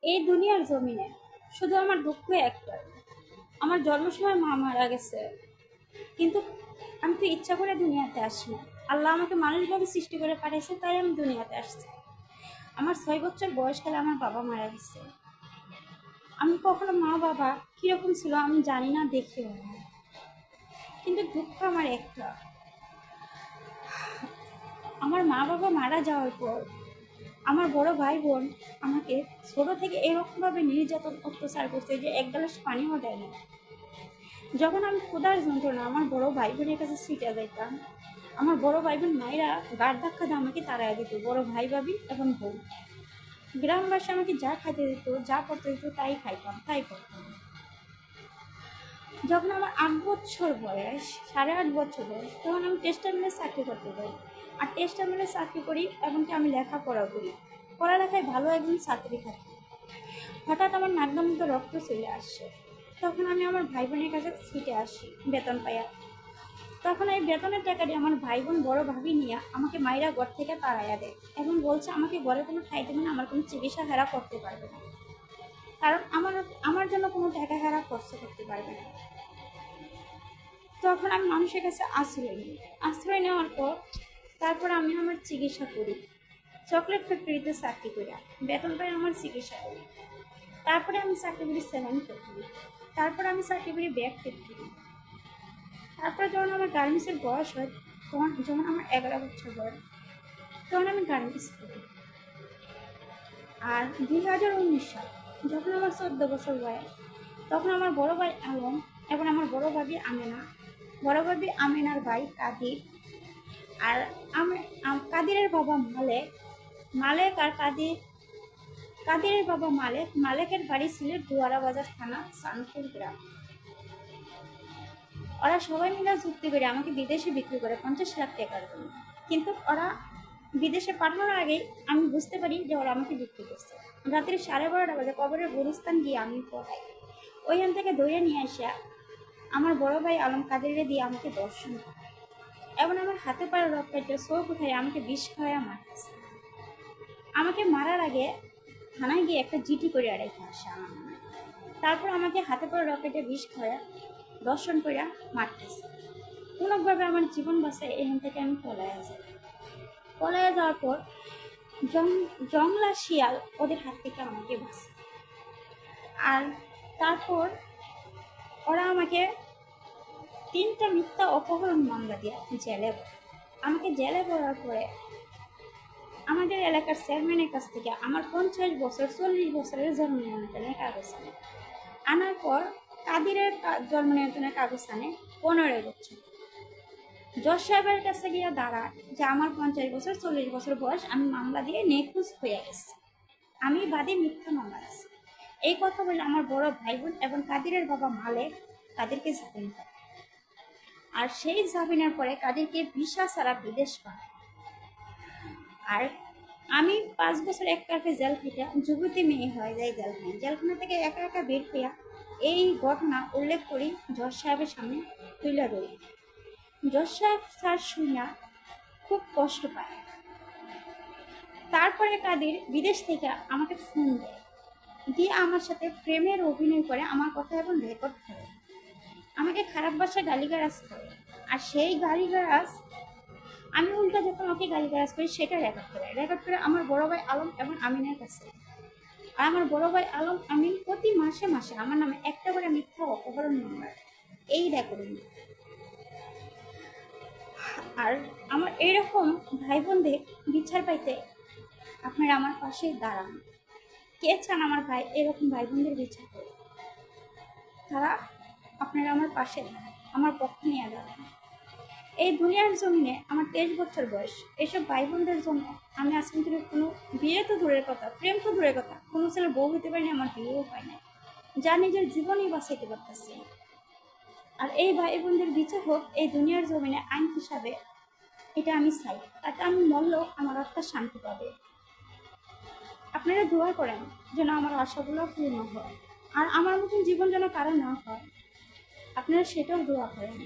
এই দুনিয়ার জমিনে শুধু আমার দুঃখ একটা, আমার জন্মের সময় মা মারা গেছে। কিন্তু আমি তো ইচ্ছা করে দুনিয়াতে আসি না। আল্লাহ আমাকে মানুষভাবে সৃষ্টি করে পাঠিয়েছে, তাই আমি দুনিয়াতে আসছি। আমার 6 বছর বয়সকালে আমার বাবা মারা গেছে। আমি কখনো মা বাবা কিরকম ছিল আমি জানি না, দেখিও না। কিন্তু দুঃখ আমার একটা, আমার মা বাবা মারা যাওয়ার পর আমার বড় ভাই বোন আমাকে ছোট থেকে এরকমভাবে নির্যাতন অত্যাচার করছে যে এক গ্লাস পানিও দেয় না। যখন আমি ক্ষুধার যন্ত্রণা আমার বড় ভাই বোনের কাছে ছুটে যাইতাম, আমার বড় ভাই বোন মায়েরা গাড় ধাক্কা দিয়ে আমাকে তাড়াইয়া দিত, বড় ভাই ভাবি এবং বোন। গ্রামবাসী আমাকে যা খাইতে দিত, যা করতে দিত তাই খাইতাম, তাই করতাম। যখন আমার 8 বছর বয়স, 8.5 বছর বয়স, তখন আমি টেক্সটাইল মিলে চাকরি করতে যাই। আর টেক্সটাইল মিলে চাকরি করি, এমনকি আমি লেখাপড়াও করি। পড়ালেখায় ভালো একজন ছাত্রী থাকি। হঠাৎ আমার নাকের মধ্যে রক্ত চলে আসছে। তখন আমি আমার ভাই বোনের কাছে ছুটে আসি বেতন পাইয়া। তখন এই বেতনের টাকা দিয়ে আমার ভাই বোন বড় ভাবি নিয়ে আমাকে মায়েরা ঘর থেকে তাড়াইয়া দেয় এবং বলছে আমাকে ঘরে কোনো ঠাই দেবে না, আমার কোনো চিকিৎসা হেরা করতে পারবে না, কারণ আমার আমার জন্য কোনো টাকা হেরা খরচ করতে পারবে না। তখন আমি মানুষের কাছে আশ্রয় নিই। আশ্রয় নেওয়ার পর তারপর আমি আমার চিকিৎসা করি। চকলেট ফ্যাক্টরিতে চাকরি করি, বেতন পাই, আমার চিকিৎসা করি। তারপরে আমি চাকরি করি সেভেন ফ্যাক্টরি, তারপরে আমি চাকরি করি ব্যাগ ফ্যাক্টরি। তারপরে যখন আমার গার্মেন্টসের বয়স হয়, তখন যখন আমার 11 বছর বয়স, তখন আমি গার্মেন্টস করি। আর 2019 সাল যখন আমার 14 বছর বয়স, তখন আমার বড় ভাই আলম এবং আমার বড় ভাবি আমেনা, বড় ভাবি আমেনার ভাই কাদির, আর কাদিরের বাবা মালেক, মালেক আর কাদিরের বাবা মালেক, মালেকের বাড়ি সিলেট দুয়ারা বাজার থানা সানপুর গ্রাম। ওরা সবাই মিলে চুক্তি করে আমাকে বিদেশে বিক্রি করে 50 লাখ টাকার জন্য। কিন্তু ওরা বিদেশে পাঠানোর আগেই আমি বুঝতে পারি যে ওরা আমাকে বিক্রি করছে। রাত্রি 12:30 বাজে কবরের গুরুস্থান গিয়ে আমি পড়াই। ওইখান থেকে ধরে নিয়ে আসা আমার বড় ভাই আলম কাদেরে দিয়ে আমাকে দর্শন করে এবং আমার হাতে পায়ে রক্তের চোখ উঠায় আমাকে বিষ খাওয়া মারতেছে। আমাকে মারার আগে থানায় গিয়ে একটা জিটি করে রেখে আসে আমার মনে। তারপর আমাকে হাতে পায়ে রকেটে বিষ খাওয়া দর্শন করে মারতেছে। কোনোভাবে আমার জীবন বাঁচায় এখান থেকে আমি পলাইয়া যাই। পলাইয়া যাওয়ার পর জংলা শিয়াল ওদের হাত থেকে আমাকে বাঁচায়। আর তারপর ওরা আমাকে 3টা মিথ্যা অপহরণ মামলা দিয়ে জেলে পড়ে। আমাকে জেলে পড়ার পরে আমাদের এলাকার চেয়ারম্যানের কাছ থেকে আমার 50 বছর 40 বছরের জন্ম নিয়ন্ত্রণের কাগজ আনে। আনার পর কাদিরের জন্ম নিয়ন্ত্রণের কাগজ আনে 15 বছর। জজ সাহেবের কাছে গিয়ে দাঁড়ায় যে আমার 50 বছর 40 বছর বয়স, আমি মামলা দিয়ে নিখোঁজ হয়ে গেছি, আমি বাদী মিথ্যা মামলা আছে। এই কথা বলে আমার বড় ভাই বোন এবং কাদিরের বাবা মালেক কাদিরকে জামিন করে। আর সেই জামিনের পরে কাদিরকে ভিসা ছাড়া বিদেশ পায়। আর আমি 5 বছর এক কাঠে জেল খেটে যুবতী মেয়ে হয়ে যাই জেলখানায়। জেলখানা থেকে একা একা বের হইয়া এই ঘটনা উল্লেখ করি জজ সাহেবের সামনে তুলে ধরি। জজ সাহেব স্যার শুনিয়া খুব কষ্ট পায়। তারপরে কাদির বিদেশ থেকে আমাকে ফোন দেয়, দিয়ে আমার সাথে প্রেমের অভিনয় করে আমার কথা এবং রেকর্ড করে আমাকে খারাপ ভাষায় গালিগালাজ করে। আর সেই গালিগালাজ আমি উল্টা যখন ওকে গালিগালাজ করি সেটা রেকর্ড করে আমার বড় ভাই আলম এবং আমিনের কাছে। আর আমার বড় ভাই আলম আমিন প্রতি মাসে মাসে আমার নামে একটা করে মিথ্যা অপহরণ মামলা এই রেকর্ডিং। আর আমার এইরকম ভাই বোনদের বিচার পাইতে আপনারা আমার পাশে দাঁড়ান। কে চান আমার ভাই এরকম ভাই বোনদের বিচার করে? তারা আপনারা আমার পাশে দাঁড়ান, আমার পক্ষ নিয়ে দাঁড়ান। এই দুনিয়ার জমিনে আমার 23 বছর বয়স, এইসব ভাই বোনদের জন্য আমি আজ পর্যন্ত কোনো বিয়ে তো দূরের কথা, প্রেম তো দূরের কথা, কোনো ছেলে বউ হতে পারিনি, আমার বিয়েও হয় না, যা নিজের জীবনই বাঁচাইতে পারতেছি। আর এই ভাই বোনদের বিচার হোক এই দুনিয়ার জমিনে আইন হিসাবে, এটা আমি চাই। তাতে আমি মরলেও আমার আত্মা শান্তি পাবে। আপনারা দোয়া করেন যেন আমার আশাগুলো পূর্ণ হয়, আর আমার মতন জীবন যেন কারো না হয়, আপনারা সেটাও দোয়া করেন।